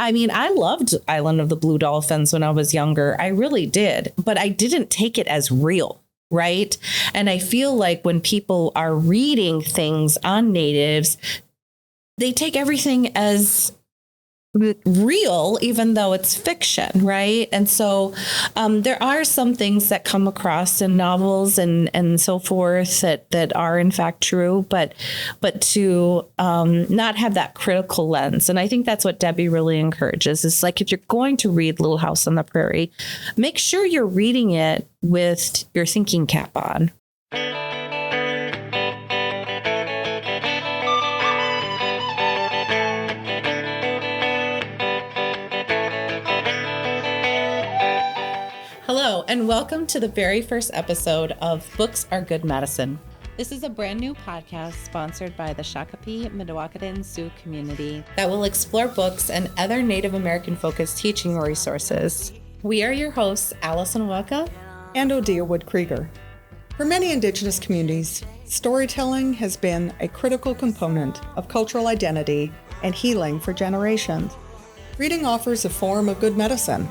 I mean, I loved Island of the Blue Dolphins when I was younger. I really did. But I didn't take it as real. Right. And I feel like when people are reading things on natives, they take everything as real, even though it's fiction, right? And so there are some things that come across in novels and so forth that are in fact true, but to not have that critical lens. And I think that's what Debbie really encourages. Is like, if you're going to read Little House on the Prairie, make sure you're reading it with your thinking cap on. Hello, and welcome to the very first episode of Books Are Good Medicine. This is a brand new podcast sponsored by the Shakopee Mdewakanton Sioux community that will explore books and other Native American-focused teaching resources. We are your hosts, Allison Waukau and Odia Wood-Krueger. For many Indigenous communities, storytelling has been a critical component of cultural identity and healing for generations. Reading offers a form of good medicine.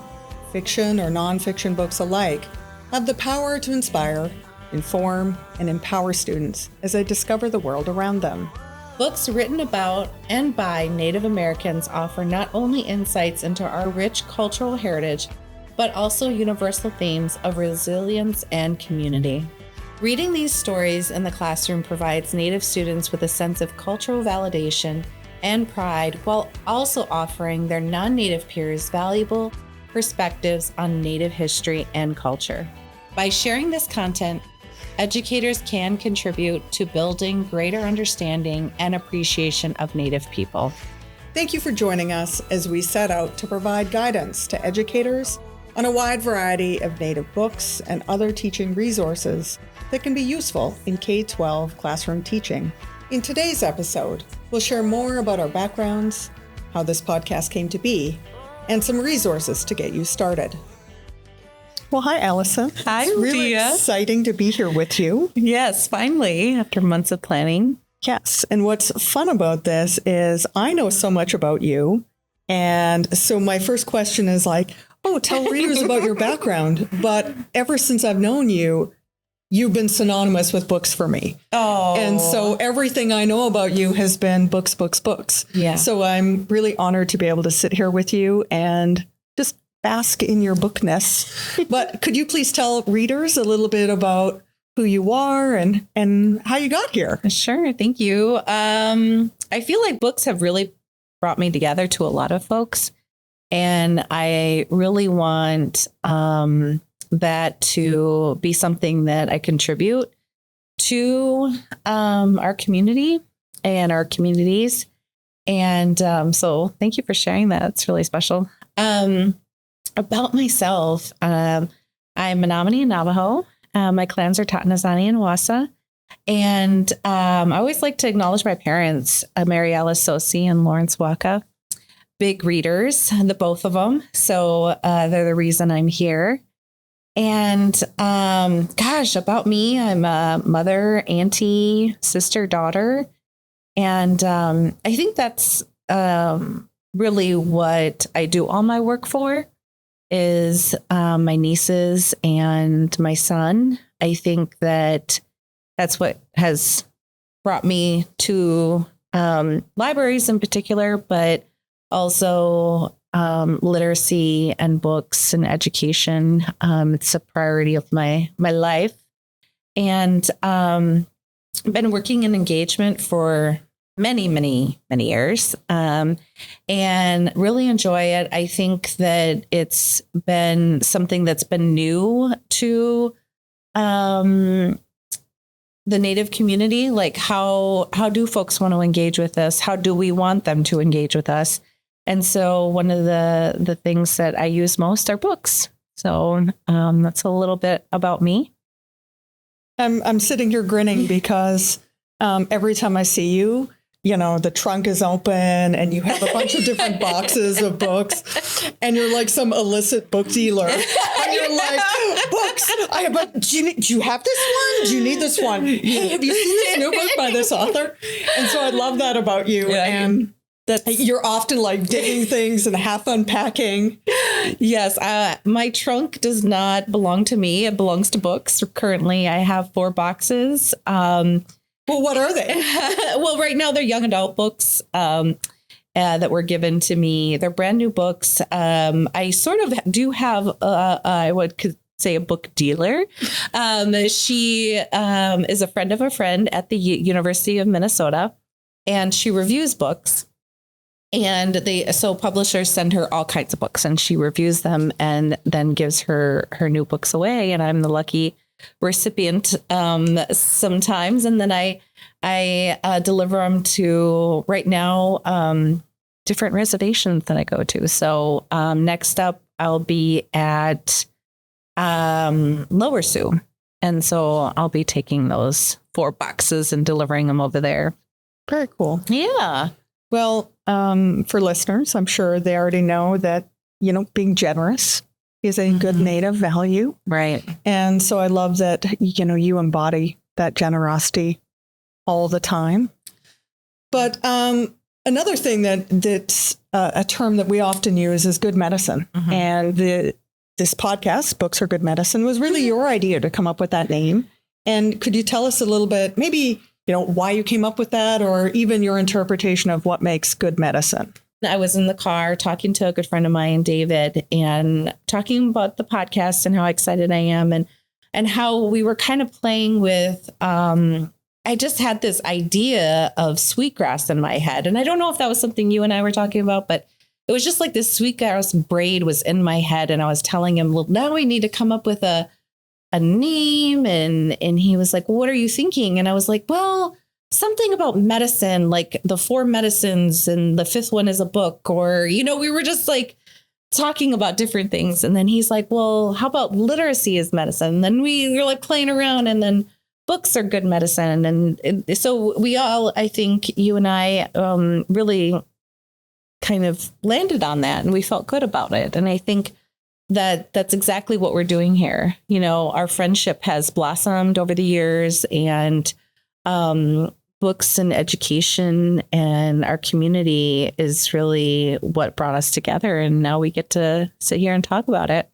Fiction or nonfiction books alike have the power to inspire, inform, and empower students as they discover the world around them. Books written about and by Native Americans offer not only insights into our rich cultural heritage, but also universal themes of resilience and community. Reading these stories in the classroom provides Native students with a sense of cultural validation and pride, while also offering their non-Native peers valuable perspectives on Native history and culture. By sharing this content, educators can contribute to building greater understanding and appreciation of Native people. Thank you for joining us as we set out to provide guidance to educators on a wide variety of Native books and other teaching resources that can be useful in K-12 classroom teaching. In today's episode, we'll share more about our backgrounds, how this podcast came to be, and some resources to get you started. Well, hi, Allison. Hi, it's really Odia. Exciting to be here with you. Yes, finally, after months of planning. Yes, and what's fun about this is I know so much about you, and so my first question is like, oh, tell readers about your background. But ever since I've known you, you've been synonymous with books for me. Oh. And so everything I know about you has been books, books, books. Yeah. So I'm really honored to be able to sit here with you and just bask in your bookness. But could you please tell readers a little bit about who you are and how you got here? Sure. Thank you. I feel like books have really brought me together to a lot of folks. And I really want that to be something that I contribute to our community and our communities. And so thank you for sharing that. It's really special. About myself, I'm Menominee and Navajo. My clans are Tatanazani and Wassa. And I always like to acknowledge my parents, Mary Alice Sosi and Lawrence Waukau. Big readers, the both of them. So they're the reason I'm here. And about me, I'm a mother, auntie, sister, daughter. And I think that's really what I do all my work for is my nieces and my son. I think that's what has brought me to libraries in particular, but also literacy and books and education. It's a priority of my life. And I've been working in engagement for many, many, many years and really enjoy it. I think that it's been something that's been new to the Native community. Like how do folks want to engage with us? How do we want them to engage with us? And so one of the things that I use most are books. So that's a little bit about me. I'm sitting here grinning because every time I see you, you know, the trunk is open and you have a bunch of different boxes of books and you're like some illicit book dealer. And you're like, books. Do you have this one? Do you need this one? Hey, have you seen this new book by this author? And so I love that about you. Yeah, and You're often like digging things and half unpacking. Yes. My trunk does not belong to me. It belongs to books. Currently, I have 4 boxes. Well, what are they? Well, right now they're young adult books that were given to me. They're brand new books. I sort of do have, I would say, a book dealer. She is a friend of a friend at the University of Minnesota, and she reviews books. And so publishers send her all kinds of books, and she reviews them and then gives her new books away. And I'm the lucky recipient sometimes. And then I deliver them to, right now, different reservations that I go to. So next up, I'll be at Lower Sioux. And so I'll be taking those 4 boxes and delivering them over there. Very cool. Yeah. Well, for listeners, I'm sure they already know that, being generous is a good Native value. Right. And so I love that, you embody that generosity all the time. But another thing that's a term that we often use is good medicine. And this podcast, Books Are Good Medicine, was really your idea to come up with that name. And could you tell us a little bit, maybe, why you came up with that, or even your interpretation of what makes good medicine? I was in the car talking to a good friend of mine, David, and talking about the podcast and how excited I am and how we were kind of playing with, I just had this idea of sweetgrass in my head. And I don't know if that was something you and I were talking about, but it was just like this sweetgrass braid was in my head. And I was telling him, well, now we need to come up with a name. And he was like, well, what are you thinking? And I was like, well, something about medicine, like the 4 medicines and the 5th one is a book, or, we were just like talking about different things. And then he's like, well, how about literacy is medicine? And then we were like playing around, and then books are good medicine. And so we all, I think you and I really kind of landed on that, and we felt good about it. And I think that's exactly what we're doing here. Our friendship has blossomed over the years, and books and education and our community is really what brought us together. And now we get to sit here and talk about it.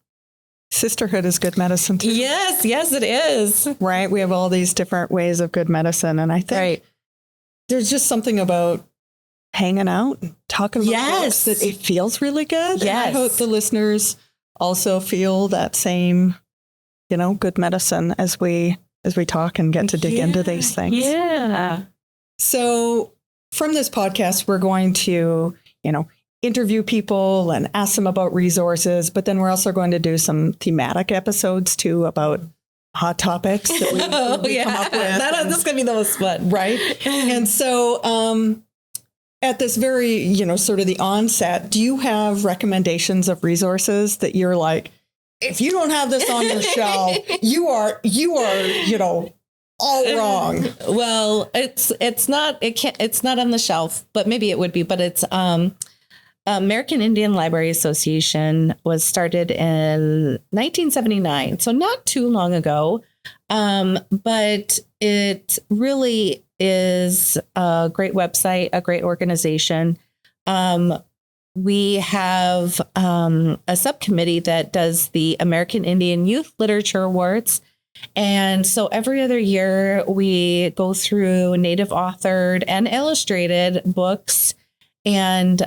Sisterhood is good medicine too. Yes, it is. Right. We have all these different ways of good medicine. And I think there's just something about hanging out and talking about books that it feels really good. Yes. And I hope the listeners also feel that same, good medicine as we talk and get to dig into these things. Yeah. So from this podcast, we're going to, interview people and ask them about resources, but then we're also going to do some thematic episodes too about hot topics that we come up with. That's going to be the most fun. Right. And so at this very, sort of the onset, do you have recommendations of resources that you're like, if you don't have this on your shelf, you are, all wrong? Well, it's not on the shelf, but maybe it would be, but it's, American Indian Library Association was started in 1979, so not too long ago. But it really is a great website, a great organization. We have a subcommittee that does the American Indian Youth Literature Awards. And so every other year we go through Native authored and illustrated books and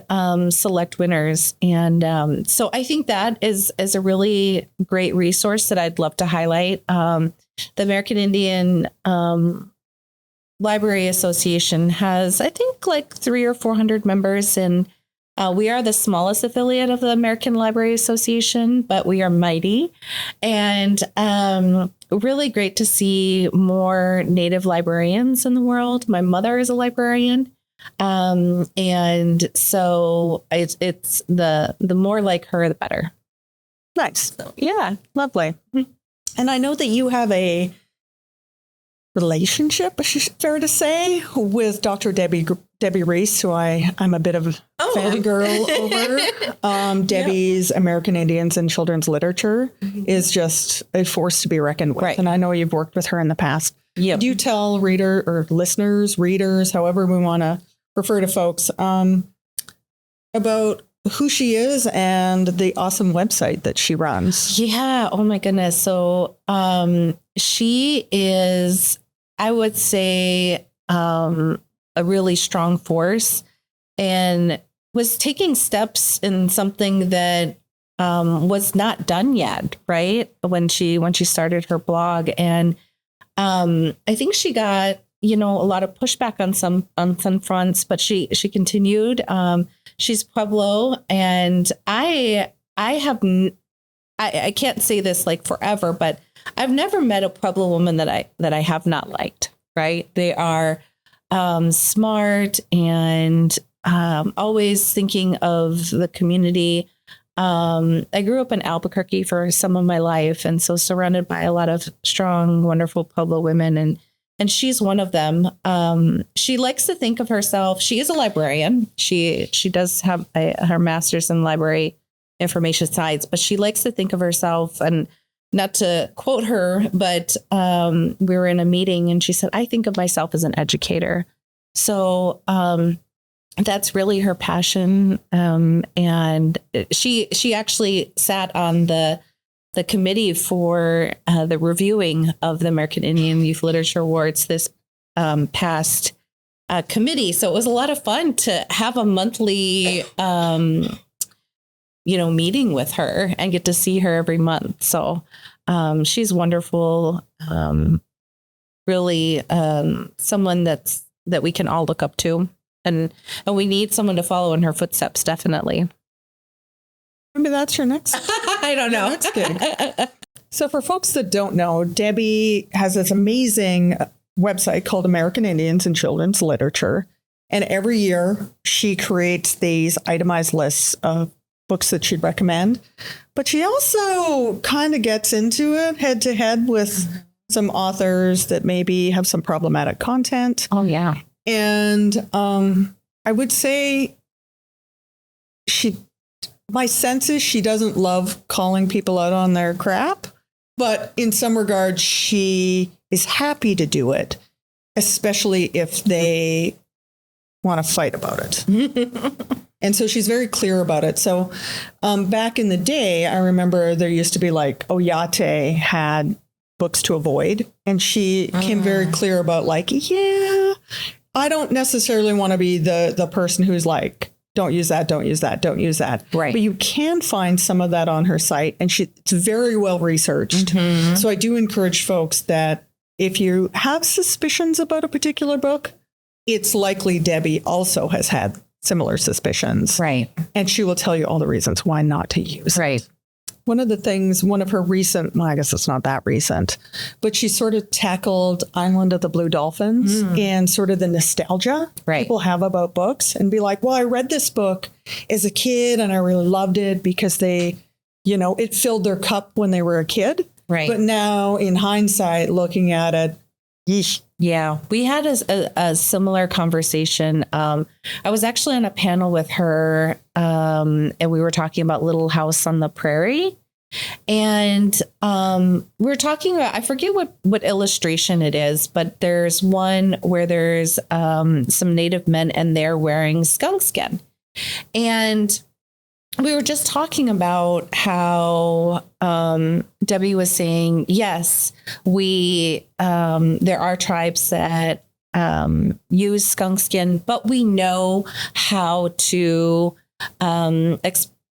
select winners. And so I think that is a really great resource that I'd love to highlight. The American Indian Library Association has, I think, like 300 or 400 members. And we are the smallest affiliate of the American Library Association, but we are mighty. And really great to see more Native librarians in the world. My mother is a librarian. And so it's the more like her, the better. Nice. So, yeah. Lovely. And I know that you have a relationship, fair to say, with Dr. Debbie Reese, who I'm a bit of a fangirl over. Debbie's American Indians and Children's Literature is just a force to be reckoned with. Right. And I know you've worked with her in the past. Yep. Do you tell readers, however we want to refer to folks, about who she is and the awesome website that she runs. Yeah. Oh my goodness. So she is, I would say, a really strong force, and was taking steps in something that was not done yet, right? When she started her blog. And I think she got, a lot of pushback on some fronts, but she continued. She's Pueblo, and I can't say this like forever, but I've never met a Pueblo woman that I have not liked. Right? They are smart and always thinking of the community. I grew up in Albuquerque for some of my life, and so surrounded by a lot of strong, wonderful Pueblo women, and she's one of them. She likes to think of herself. She is a librarian. She does have her master's in library information science, but she likes to think of herself, and not to quote her, but we were in a meeting and she said, I think of myself as an educator. So that's really her passion. And she actually sat on the committee for the reviewing of the American Indian Youth Literature Awards this past committee. So it was a lot of fun to have a monthly meeting with her and get to see her every month. So she's wonderful. Really someone that we can all look up to. And we need someone to follow in her footsteps, definitely. Maybe that's your next. I don't know. Next gig. So for folks that don't know, Debbie has this amazing website called American Indians and Children's Literature. And every year she creates these itemized lists of books that she'd recommend. But she also kind of gets into it head to head with some authors that maybe have some problematic content. Oh, yeah. And I would say my sense is she doesn't love calling people out on their crap, but in some regards, she is happy to do it, especially if they want to fight about it. And so she's very clear about it. So back in the day, I remember there used to be like Oyate had books to avoid. And she came very clear about like, yeah, I don't necessarily want to be the person who's like, don't use that, don't use that, don't use that. Right. But you can find some of that on her site, and it's very well researched. Mm-hmm. So I do encourage folks that if you have suspicions about a particular book, it's likely Debbie also has had similar suspicions. Right. And she will tell you all the reasons why not to use it. Right. One of her recent, well, I guess it's not that recent, but she sort of tackled Island of the Blue Dolphins and sort of the nostalgia people have about books, and be like, well, I read this book as a kid and I really loved it because they, it filled their cup when they were a kid. Right. But now in hindsight, looking at it, yeesh. Yeah, we had a similar conversation. I was actually on a panel with her, and we were talking about Little House on the Prairie. And we were talking about, I forget what illustration it is, but there's one where there's some Native men and they're wearing skunk skin. And we were just talking about how Debbie was saying, yes, there are tribes that use skunk skin, but we know how to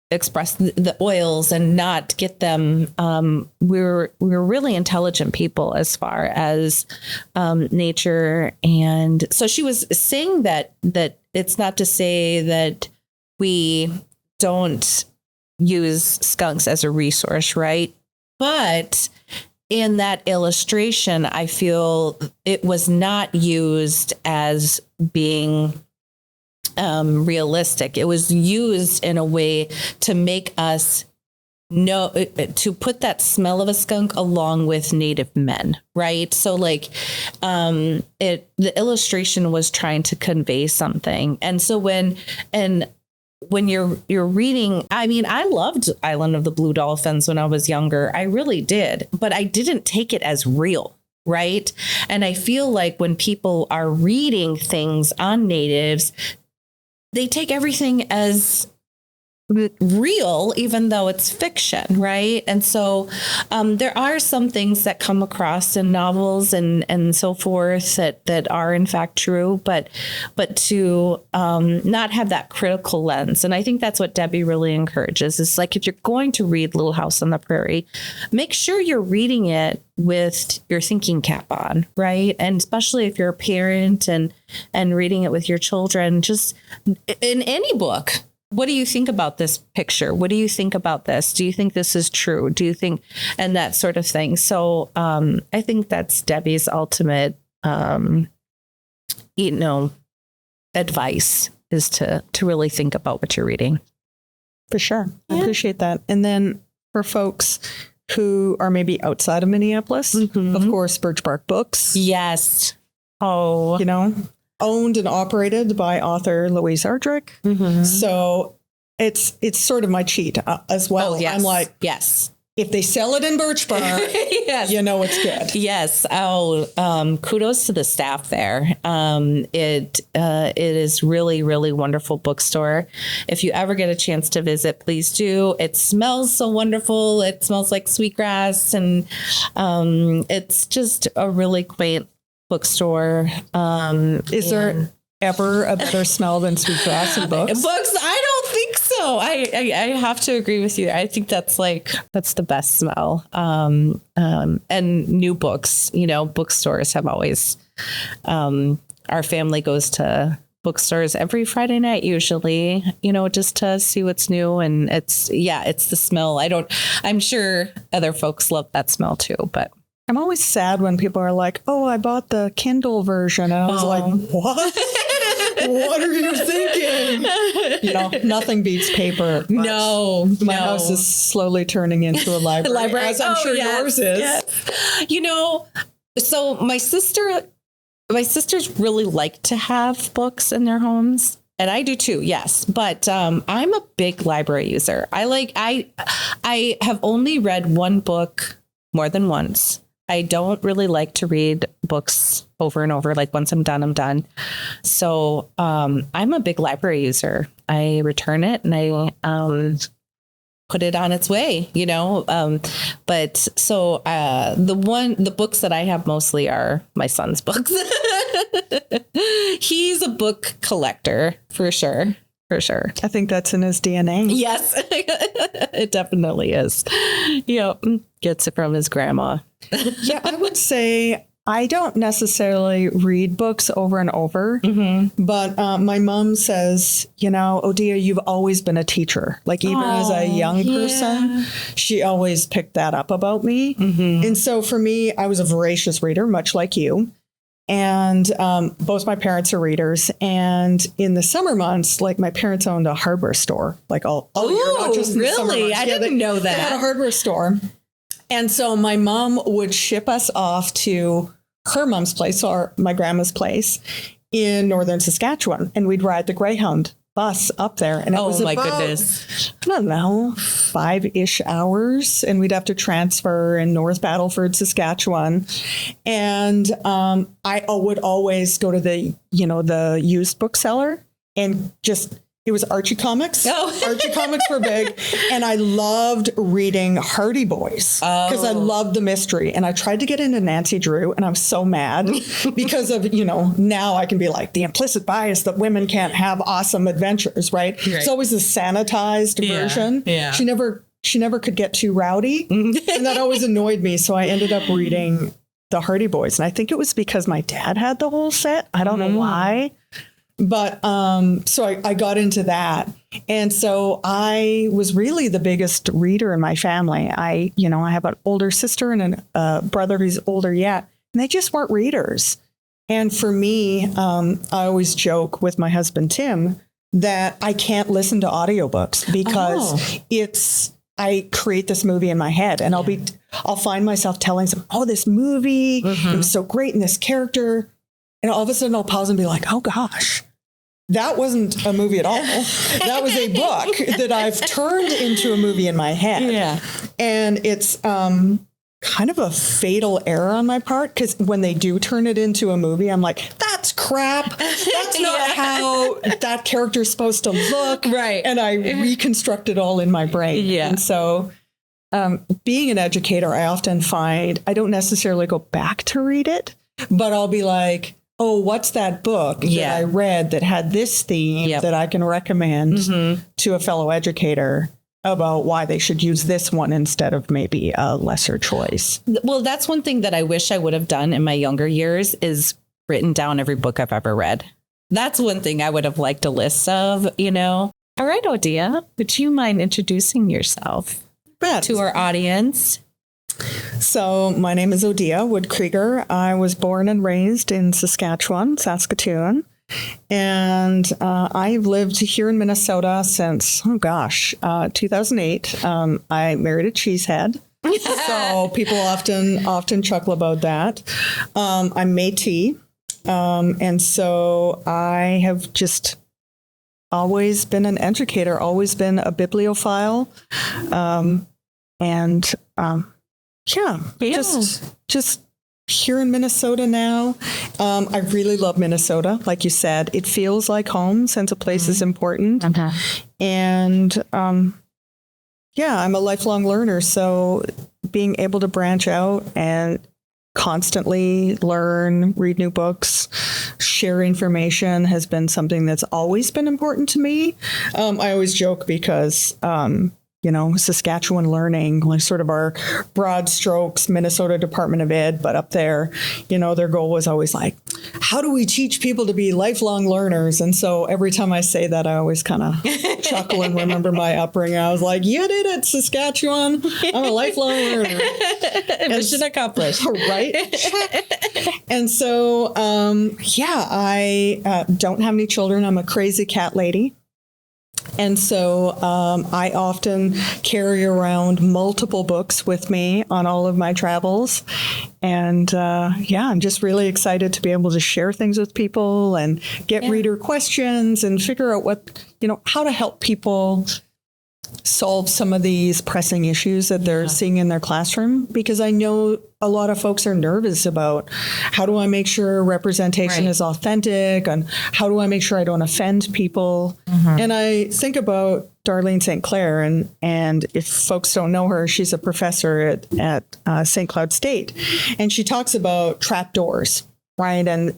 express the oils and not get them. We're really intelligent people as far as nature. And so she was saying that it's not to say that we don't use skunks as a resource, right? But in that illustration, I feel it was not used as being realistic. It was used in a way to make us know, to put that smell of a skunk along with Native men, right? So like the illustration was trying to convey something. And so when you're reading, I mean, I loved Island of the Blue Dolphins when I was younger. I really did, but I didn't take it as real, right? And I feel like when people are reading things on natives, they take everything as real, even though it's fiction, right? And so there are some things that come across in novels and so forth that are in fact true, but to not have that critical lens. And I think that's what Debbie really encourages. Is like, if you're going to read Little House on the Prairie, make sure you're reading it with your thinking cap on, right? And especially if you're a parent and reading it with your children, just in any book. What do you think about this picture? What do you think about this? Do you think this is true? Do you think, and that sort of thing. So I think that's Debbie's ultimate, advice, is to really think about what you're reading. For sure. Yeah. I appreciate that. And then for folks who are maybe outside of Minneapolis, of course, Birch Bark Books. Yes. Oh, owned and operated by author Louise Ardrick. So it's sort of my cheat as well. Oh, yes. I'm like, yes, if they sell it in Birch Bark, yes. It's good. Yes. Oh, kudos to the staff there. It is really, really wonderful bookstore. If you ever get a chance to visit, please do. It smells so wonderful. It smells like sweetgrass, and it's just a really quaint bookstore. Is there ever a better smell than sweetgrass in books? Books? I don't think so. I have to agree with you. I think that's the best smell. And new books, bookstores have always, our family goes to bookstores every Friday night, usually, just to see what's new. And it's the smell. I'm sure other folks love that smell too, but I'm always sad when people are like, oh, I bought the Kindle version. And I was like, what? What are you thinking? Nothing beats paper. No. My house is slowly turning into a library. As I'm sure yours is. Yes. So my sisters really like to have books in their homes. And I do too, yes. But I'm a big library user. I have only read one book more than once. I don't really like to read books over and over. Like, once I'm done, I'm done. So I'm a big library user. I return it and I put it on its way, But so the books that I have mostly are my son's books. He's a book collector for sure. For sure. I think that's in his DNA. Yes, it definitely is. Yep. Gets it from his grandma. Yeah, I would say I don't necessarily read books over and over, but my mom says, Odia, you've always been a teacher. Like, even as a young person, she always picked that up about me. And so for me, I was a voracious reader, much like you. And both my parents are readers. And in the summer months, like, my parents owned a hardware store, like all year, not just in the summer months. I didn't know that. They had a hardware store. And so my mom would ship us off to her mom's place, or my grandma's place, in northern Saskatchewan. And we'd ride the Greyhound bus up there. And it was about, goodness, I don't know, 5-ish hours. And we'd have to transfer in North Battleford, Saskatchewan. And I would always go to the used bookseller and it was Archie comics. Archie comics were big. And I loved reading Hardy Boys because I loved the mystery. And I tried to get into Nancy Drew, and I was so mad because of, now I can be like, the implicit bias that women can't have awesome adventures, right? It's always a sanitized version. Yeah. She never could get too rowdy. And that always annoyed me. So I ended up reading the Hardy Boys. And I think it was because my dad had the whole set. I don't know why. But so I got into that. And so I was really the biggest reader in my family. I have an older sister and a brother who's older yet, and they just weren't readers. And for me, I always joke with my husband, Tim, that I can't listen to audiobooks because I create this movie in my head, and I'll find myself telling them, this movie, it was so great, and this character. And all of a sudden I'll pause and be like, oh gosh, that wasn't a movie at all. That was a book that I've turned into a movie in my head. Yeah. And it's kind of a fatal error on my part, because when they do turn it into a movie, I'm like, that that's crap. That's not how that character is supposed to look. Right. And I reconstruct it all in my brain. Yeah. And so being an educator, I often find I don't necessarily go back to read it, but I'll be like, oh, what's that book that I read that had this theme that I can recommend to a fellow educator about why they should use this one instead of maybe a lesser choice. Well, that's one thing that I wish I would have done in my younger years is written down every book I've ever read. That's one thing I would have liked a list of, you know. All right, Odia, would you mind introducing yourself to our audience? So my name is Odia Wood-Krueger. I was born and raised in Saskatchewan, Saskatoon. And I've lived here in Minnesota since, 2008. I married a cheesehead. So people often chuckle about that. I'm Métis. And so I have just always been an educator, always been a bibliophile. Just here in Minnesota now. I really love Minnesota. Like you said, it feels like home since a place is important. And I'm a lifelong learner. So being able to branch out and constantly learn, read new books, share information has been something that's always been important to me. I always joke because Saskatchewan Learning, like sort of our broad strokes, Minnesota Department of Ed, but up there, their goal was always like, how do we teach people to be lifelong learners? And so every time I say that, I always kind of chuckle and remember my upbringing. I was like, you did it, Saskatchewan. I'm a lifelong learner. Mission accomplished. Right? And so, I don't have any children. I'm a crazy cat lady. And so I often carry around multiple books with me on all of my travels. And I'm just really excited to be able to share things with people and get reader questions and figure out how to help people solve some of these pressing issues that they're seeing in their classroom. Because I know a lot of folks are nervous about how do I make sure representation is authentic and how do I make sure I don't offend people. And I think about Darlene St. Clair, and if folks don't know her, she's a professor at St. Cloud State. And she talks about trapdoors, right? And,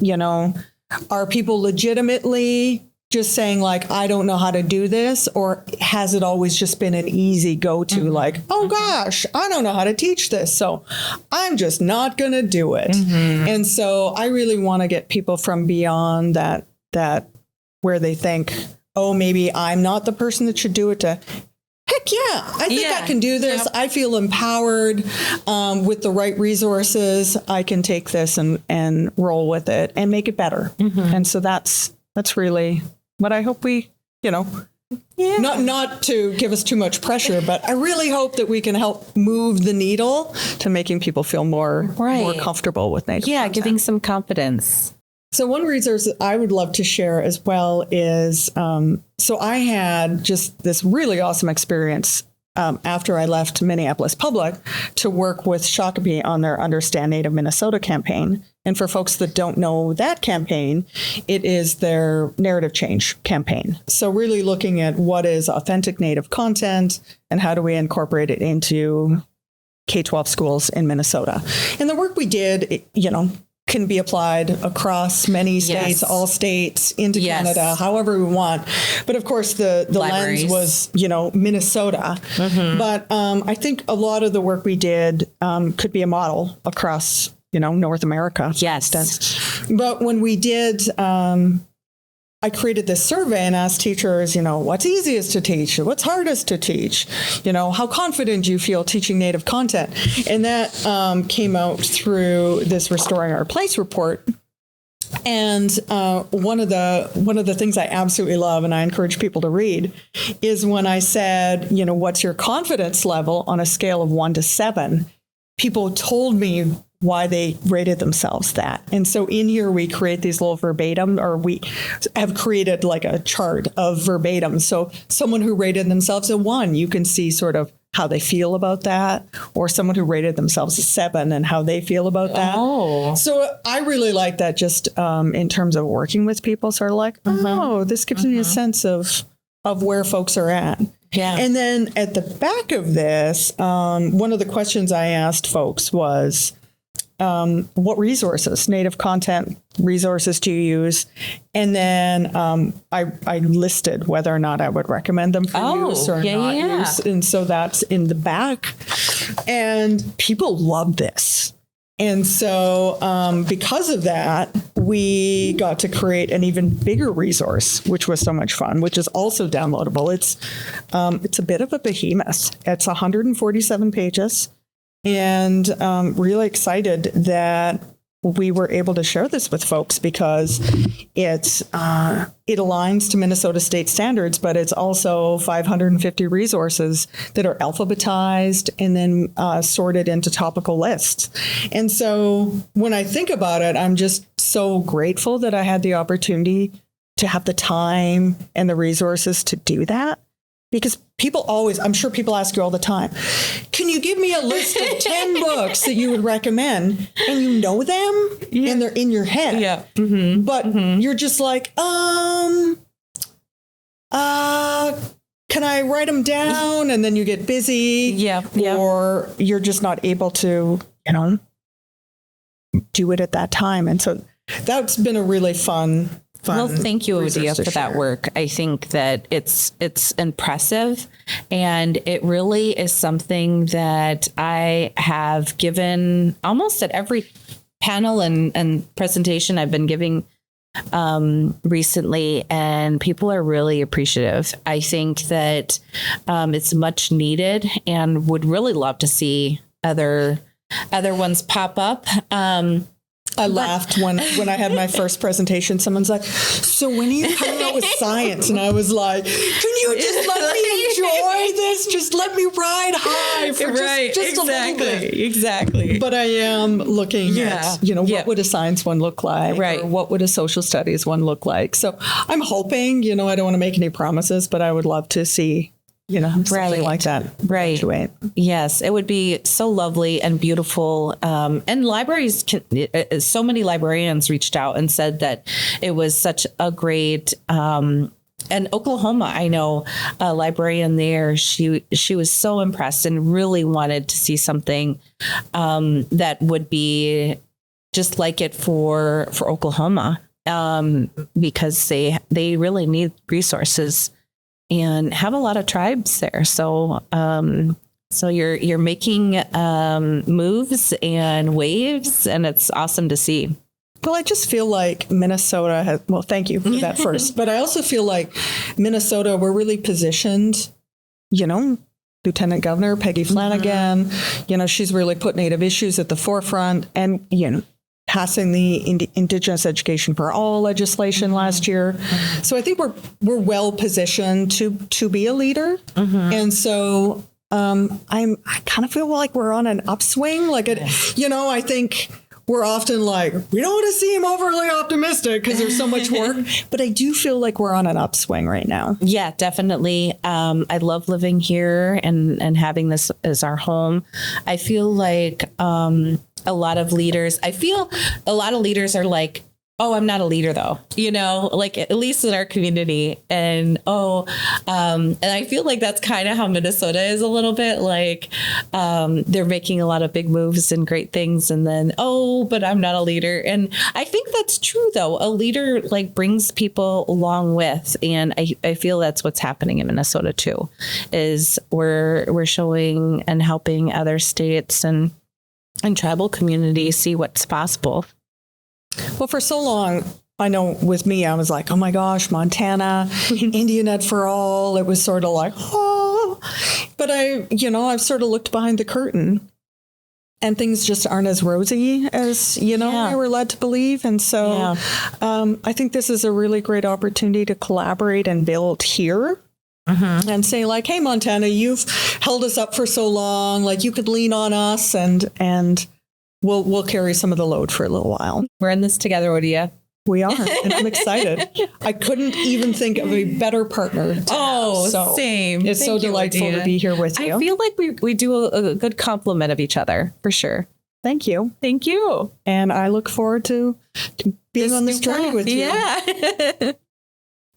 are people legitimately just saying like, I don't know how to do this? Or has it always just been an easy go-to like, oh gosh, I don't know how to teach this, so I'm just not going to do it. And so I really want to get people from beyond that where they think, oh, maybe I'm not the person that should do it to, heck yeah, I think I can do this. I feel empowered with the right resources. I can take this and roll with it and make it better. And so that's really what I hope we, not to give us too much pressure, but I really hope that we can help move the needle to making people feel more comfortable with Native content. Giving some confidence. So one resource that I would love to share as well is, so I had just this really awesome experience after I left Minneapolis Public to work with Shakopee on their Understand Native Minnesota campaign. And for folks that don't know that campaign, it is their narrative change campaign. So really looking at what is authentic Native content and how do we incorporate it into K-12 schools in Minnesota. And the work we did, can be applied across many states, all states, into Canada, however we want. But of course, the lens was, Minnesota. But I think a lot of the work we did could be a model across, North America. Yes. But when we did, I created this survey and asked teachers, what's easiest to teach? What's hardest to teach? How confident do you feel teaching Native content? And that came out through this Restoring Our Place report. And one of the things I absolutely love, and I encourage people to read, is when I said, what's your confidence level on a scale of 1 to 7? People told me why they rated themselves that. And so in here, we create these little verbatim, or we have created like a chart of verbatim. So someone who rated themselves a 1, you can see sort of how they feel about that, or someone who rated themselves a 7 and how they feel about that. Oh. So I really like that just in terms of working with people, sort of like, oh, this gives me a sense of where folks are at. Yeah. And then at the back of this, one of the questions I asked folks was, what resources, native content resources do you use? And then I listed whether or not I would recommend them for use or not use. And so that's in the back. And people love this. And so because of that, we got to create an even bigger resource, which was so much fun, which is also downloadable. It's a bit of a behemoth. It's 147 pages. And really excited that we were able to share this with folks because it aligns to Minnesota state standards, but it's also 550 resources that are alphabetized and then sorted into topical lists. And so when I think about it, I'm just so grateful that I had the opportunity to have the time and the resources to do that. Because I'm sure people ask you all the time, can you give me a list of 10 books that you would recommend? And you know them and they're in your head. Yeah. But you're just like, can I write them down? And then you get busy. Yeah. Or you're just not able to, do it at that time. And so that's been a really fun. Well, thank you, Odia, for that work. I think that it's impressive, and it really is something that I have given almost at every panel and presentation I've been giving recently, and people are really appreciative. I think that it's much needed, and would really love to see other ones pop up. I laughed when I had my first presentation. Someone's like, so when are you coming out with science? And I was like, can you just let me enjoy this? Just let me ride high for just a little bit. Exactly. But I am looking at, what would a science one look like? Right. Or what would a social studies one look like? So I'm hoping, I don't want to make any promises, but I would love to see something like that. Right. Eventuate. Yes, it would be so lovely and beautiful. And libraries, so many librarians reached out and said that it was such a great, and Oklahoma, I know a librarian there, she was so impressed and really wanted to see something that would be just like it for Oklahoma, because they really need resources and have a lot of tribes there. So you're making moves and waves, and it's awesome to see. Well, I just feel like Minnesota has, well, thank you for that first, but I also feel like Minnesota, we're really positioned, Lieutenant Governor Peggy Flanagan, she's really put Native issues at the forefront, and, passing the Indigenous Education for All legislation last year. So I think we're well positioned to be a leader. And so I kind of feel like we're on an upswing. I think we're often like, we don't want to seem overly optimistic because there's so much work, but I do feel like we're on an upswing right now. Yeah, definitely. I love living here and having this as our home. I feel like a lot of leaders are like, oh, I'm not a leader though, like at least in our community. And and I feel like that's kind of how Minnesota is a little bit like, they're making a lot of big moves and great things. And then, but I'm not a leader. And I think that's true though. A leader brings people along with, and I feel that's what's happening in Minnesota too, is we're showing and helping other states and tribal communities see what's possible. Well, for so long, I know with me, I was like, oh my gosh, Montana, Indian for all. It was sort of like, but I've sort of looked behind the curtain, and things just aren't as rosy as, we were led to believe. And so I think this is a really great opportunity to collaborate and build here. And say hey, Montana, you've held us up for so long, you could lean on us and we'll carry some of the load for a little while. We're in this together, Odia. We are, and I'm excited. I couldn't even think of a better partner. Same. It's so delightful to be here with you. I feel like we do a good compliment of each other, for sure. Thank you. Thank you. And I look forward to being on this journey with you. Yeah.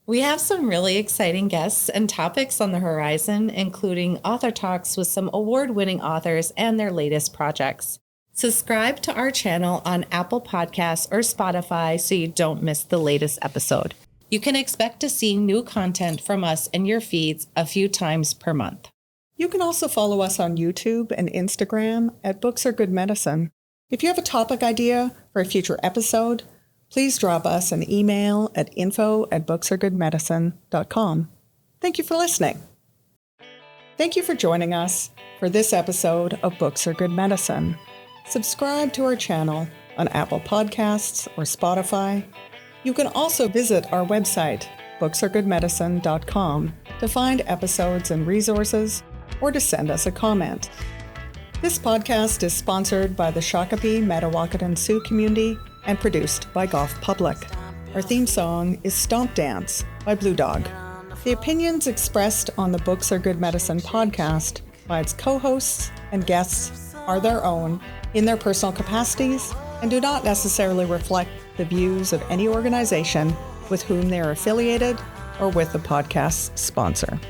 We have some really exciting guests and topics on the horizon, including author talks with some award-winning authors and their latest projects. Subscribe to our channel on Apple Podcasts or Spotify so you don't miss the latest episode. You can expect to see new content from us in your feeds a few times per month. You can also follow us on YouTube and Instagram at Books Are Good Medicine. If you have a topic idea for a future episode, please drop us an email at info@booksaregoodmedicine.com. Thank you for listening. Thank you for joining us for this episode of Books Are Good Medicine. Subscribe to our channel on Apple Podcasts or Spotify. You can also visit our website, booksaregoodmedicine.com, to find episodes and resources or to send us a comment. This podcast is sponsored by the Shakopee Metawakan Sioux community and produced by Goff Public. Our theme song is Stomp Dance by Blue Dog. The opinions expressed on the Books Are Good Medicine podcast by its co-hosts and guests are their own in their personal capacities and do not necessarily reflect the views of any organization with whom they are affiliated or with the podcast's sponsor.